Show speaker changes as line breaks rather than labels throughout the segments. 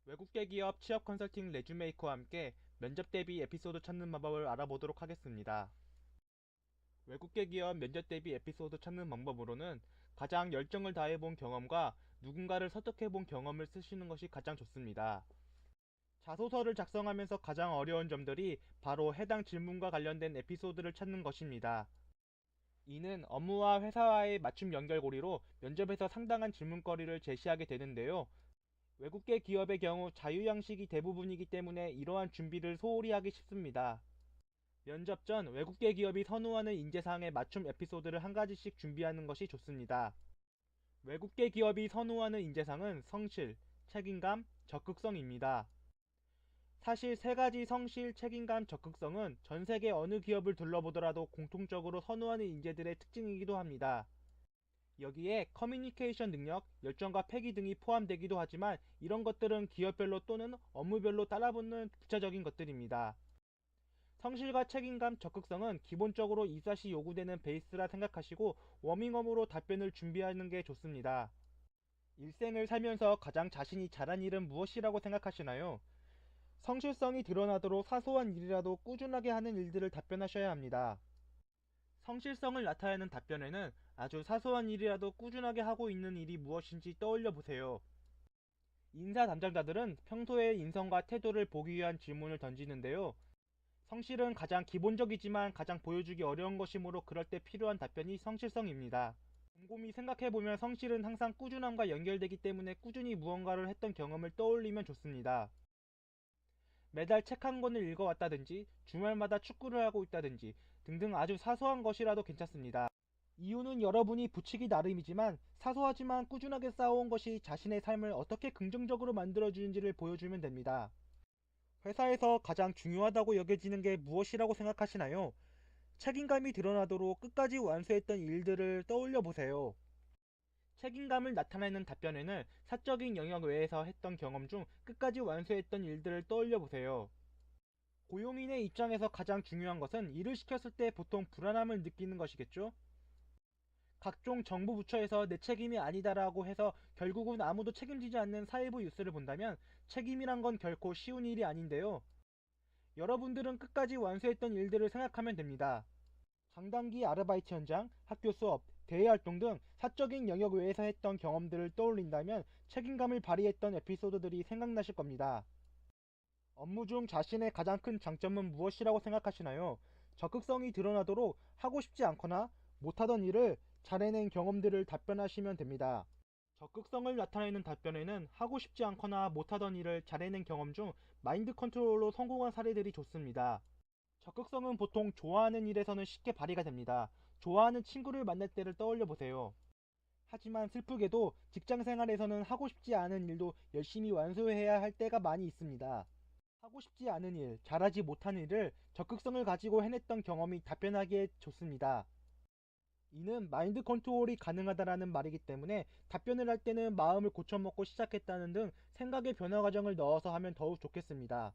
외국계 기업 취업 컨설팅 레주메이커와 함께 면접 대비 에피소드 찾는 방법을 알아보도록 하겠습니다. 외국계 기업 면접 대비 에피소드 찾는 방법으로는 가장 열정을 다해본 경험과 누군가를 설득해본 경험을 쓰시는 것이 가장 좋습니다. 자소서를 작성하면서 가장 어려운 점들이 바로 해당 질문과 관련된 에피소드를 찾는 것입니다. 이는 업무와 회사와의 맞춤 연결고리로 면접에서 상당한 질문거리를 제시하게 되는데요. 외국계 기업의 경우 자유양식이 대부분이기 때문에 이러한 준비를 소홀히 하기 쉽습니다. 면접 전 외국계 기업이 선호하는 인재상의 맞춤 에피소드를 한 가지씩 준비하는 것이 좋습니다. 외국계 기업이 선호하는 인재상은 성실, 책임감, 적극성입니다. 사실 세 가지 성실, 책임감, 적극성은 전 세계 어느 기업을 둘러보더라도 공통적으로 선호하는 인재들의 특징이기도 합니다. 여기에 커뮤니케이션 능력, 열정과 패기 등이 포함되기도 하지만 이런 것들은 기업별로 또는 업무별로 따라붙는 부차적인 것들입니다. 성실과 책임감, 적극성은 기본적으로 입사시 요구되는 베이스라 생각하시고 워밍업으로 답변을 준비하는 게 좋습니다. 일생을 살면서 가장 자신이 잘한 일은 무엇이라고 생각하시나요? 성실성이 드러나도록 사소한 일이라도 꾸준하게 하는 일들을 답변하셔야 합니다. 성실성을 나타내는 답변에는 아주 사소한 일이라도 꾸준하게 하고 있는 일이 무엇인지 떠올려 보세요. 인사 담당자들은 평소의 인성과 태도를 보기 위한 질문을 던지는데요. 성실은 가장 기본적이지만 가장 보여주기 어려운 것이므로 그럴 때 필요한 답변이 성실성입니다. 곰곰이 생각해보면 성실은 항상 꾸준함과 연결되기 때문에 꾸준히 무언가를 했던 경험을 떠올리면 좋습니다. 매달 책 한 권을 읽어왔다든지 주말마다 축구를 하고 있다든지 등등 아주 사소한 것이라도 괜찮습니다. 이유는 여러분이 붙이기 나름이지만 사소하지만 꾸준하게 쌓아온 것이 자신의 삶을 어떻게 긍정적으로 만들어주는지를 보여주면 됩니다. 회사에서 가장 중요하다고 여겨지는 게 무엇이라고 생각하시나요? 책임감이 드러나도록 끝까지 완수했던 일들을 떠올려 보세요. 책임감을 나타내는 답변에는 사적인 영역 외에서 했던 경험 중 끝까지 완수했던 일들을 떠올려 보세요. 고용인의 입장에서 가장 중요한 것은 일을 시켰을 때 보통 불안함을 느끼는 것이겠죠? 각종 정부 부처에서 내 책임이 아니다라고 해서 결국은 아무도 책임지지 않는 사회부 뉴스를 본다면 책임이란 건 결코 쉬운 일이 아닌데요. 여러분들은 끝까지 완수했던 일들을 생각하면 됩니다. 장단기 아르바이트 현장, 학교 수업, 대외 활동 등 사적인 영역 외에서 했던 경험들을 떠올린다면 책임감을 발휘했던 에피소드들이 생각나실 겁니다. 업무 중 자신의 가장 큰 장점은 무엇이라고 생각하시나요? 적극성이 드러나도록 하고 싶지 않거나 못하던 일을 잘해낸 경험들을 답변하시면 됩니다. 적극성을 나타내는 답변에는 하고 싶지 않거나 못하던 일을 잘해낸 경험 중 마인드 컨트롤로 성공한 사례들이 좋습니다. 적극성은 보통 좋아하는 일에서는 쉽게 발휘가 됩니다. 좋아하는 친구를 만날 때를 떠올려 보세요. 하지만 슬프게도 직장 생활에서는 하고 싶지 않은 일도 열심히 완수해야 할 때가 많이 있습니다. 하고 싶지 않은 일, 잘하지 못한 일을 적극성을 가지고 해냈던 경험이 답변하기에 좋습니다. 이는 마인드 컨트롤이 가능하다라는 말이기 때문에 답변을 할 때는 마음을 고쳐먹고 시작했다는 등 생각의 변화 과정을 넣어서 하면 더욱 좋겠습니다.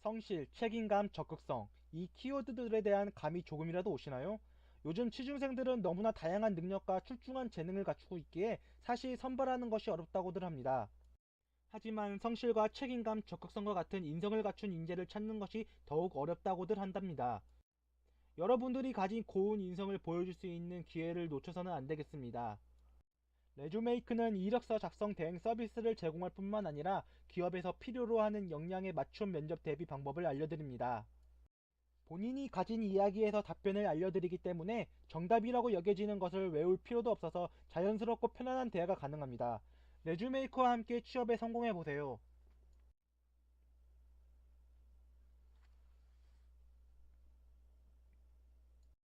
성실, 책임감, 적극성, 이 키워드들에 대한 감이 조금이라도 오시나요? 요즘 취준생들은 너무나 다양한 능력과 출중한 재능을 갖추고 있기에 사실 선발하는 것이 어렵다고들 합니다. 하지만 성실과 책임감, 적극성과 같은 인성을 갖춘 인재를 찾는 것이 더욱 어렵다고들 한답니다. 여러분들이 가진 고운 인성을 보여줄 수 있는 기회를 놓쳐서는 안 되겠습니다. 레주메이크는 이력서 작성 대행 서비스를 제공할 뿐만 아니라 기업에서 필요로 하는 역량에 맞춘 면접 대비 방법을 알려드립니다. 본인이 가진 이야기에서 답변을 알려드리기 때문에 정답이라고 여겨지는 것을 외울 필요도 없어서 자연스럽고 편안한 대화가 가능합니다. 레주메이커와 함께 취업에 성공해보세요.